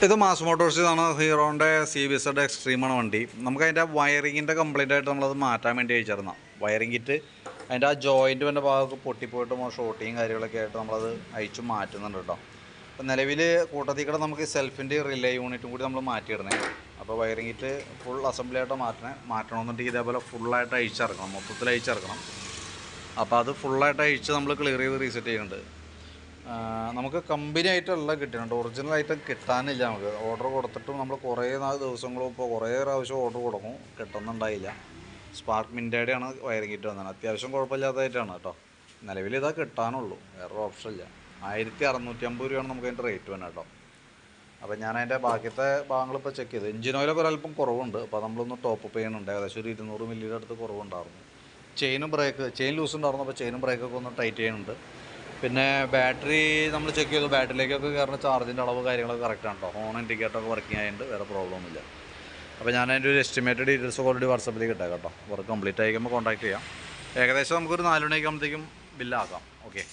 ഇത് mass മോട്ടോഴ്സിന്നാണ്. ഹീറോൻ്റെ CBZ എക്സ്ട്രീമാണ് വണ്ടി. നമുക്ക് അതിൻ്റെ വയറിങ്ങിൻ്റെ കംപ്ലീറ്റ് ആയിട്ട് നമ്മളത് മാറ്റാൻ വേണ്ടി അയച്ചിരുന്ന വയറിംഗ് കിറ്റ്. അതിൻ്റെ ആ ജോയിൻറ്റ് വൻ്റെ ഭാഗമൊക്കെ പൊട്ടിപ്പോയിട്ട് ഷോർട്ടിങ് കാര്യങ്ങളൊക്കെ ആയിട്ട് നമ്മളത് അയച്ചു മാറ്റുന്നുണ്ട് കേട്ടോ. അപ്പോൾ നിലവിൽ കൂട്ടത്തിക്കടെ നമുക്ക് സെൽഫിൻ്റെ റിലേ യൂണിറ്റും കൂടി നമ്മൾ മാറ്റിയിടണേ. അപ്പോൾ വയറിംഗ് കിറ്റ് ഫുൾ അസംബ്ലി ആയിട്ട് മാറ്റണമെന്നുണ്ടെങ്കിൽ ഇതേപോലെ ഫുള്ളായിട്ട് അയച്ചിറക്കണം, മൊത്തത്തിൽ അയച്ചിറക്കണം. അപ്പോൾ അത് ഫുള്ളായിട്ട് അയച്ച് നമ്മൾ ക്ലിയർ ചെയ്ത് റീസെറ്റ് ചെയ്യുന്നുണ്ട്. നമുക്ക് കമ്പനി ആയിട്ടെല്ലാം കിട്ടുന്നുണ്ട്, ഒറിജിനൽ ഐറ്റം കിട്ടാനില്ല. നമുക്ക് ഓർഡർ കൊടുത്തിട്ടും നമ്മൾ കുറേ ദിവസങ്ങളും ഇപ്പോൾ കുറേ പ്രാവശ്യം ഓർഡർ കൊടുക്കും, കിട്ടുന്നുണ്ടായില്ല. സ്പാർക്ക് മിൻറ്റയുടെയാണ് വയറിംഗ് കിറ്റ് വന്നത്. അത്യാവശ്യം കുഴപ്പമില്ലാത്തതായിട്ടാണ് കേട്ടോ. നിലവിൽ ഇതാ കിട്ടാനുള്ളൂ, വേറൊരു ഓപ്ഷൻ ഇല്ല. 1650 രൂപയാണ് നമുക്ക് അതിൻ്റെ റേറ്റ് വരുന്നത് കേട്ടോ. അപ്പോൾ ഞാൻ അതിൻ്റെ ബാക്കിയത്തെ ഭാഗങ്ങളിപ്പോൾ ചെക്ക് ചെയ്തു. എഞ്ചിൻ ഓയിലൊക്കെ ഒരല്പം കുറവുണ്ട്. അപ്പോൾ നമ്മളൊന്ന് ടോപ്പ് അപ്പ് ചെയ്യുന്നുണ്ട്. ഏകദേശം ഒരു 200 മില്ലിയുടെ അടുത്ത് കുറവുണ്ടായിരുന്നു. ചെയിൻ ലൂസ് ഉണ്ടായിരുന്നു. അപ്പോൾ ചെയിനും ബ്രേക്കൊക്കെ ഒന്ന് ടൈറ്റ് ചെയ്യുന്നുണ്ട്. പിന്നെ ബാറ്ററി നമ്മൾ ചെക്ക് ചെയ്തു. ബാറ്ററിയിലേക്കൊക്കെ കയറുന്ന ചാർജിൻ്റെ അളവ് കാര്യങ്ങളൊക്കെ കറക്റ്റാണ് കേട്ടോ. ഹോൺ ഇൻഡിക്കേറ്ററൊക്കെ വർക്കിംഗ് ആയതുകൊണ്ട് വേറെ പ്രോബ്ലം ഒന്നുമില്ല. അപ്പോൾ ഞാൻ അതിൻ്റെ ഒരു എസ്റ്റിമേറ്റഡ് ഡീറ്റെയിൽസ് ഓൾറെഡി വാട്സപ്പിലേക്ക് ഇട്ടേക്കാം കേട്ടോ. വർക്ക് കംപ്ലീറ്റ് ആയിക്കുമ്പോൾ കോൺടാക്ട് ചെയ്യാം. ഏകദേശം നമുക്കൊരു 4 മണിയൊക്കെ ആകുമ്പോഴത്തേക്കും ബില്ലാക്കാം. ഓക്കെ.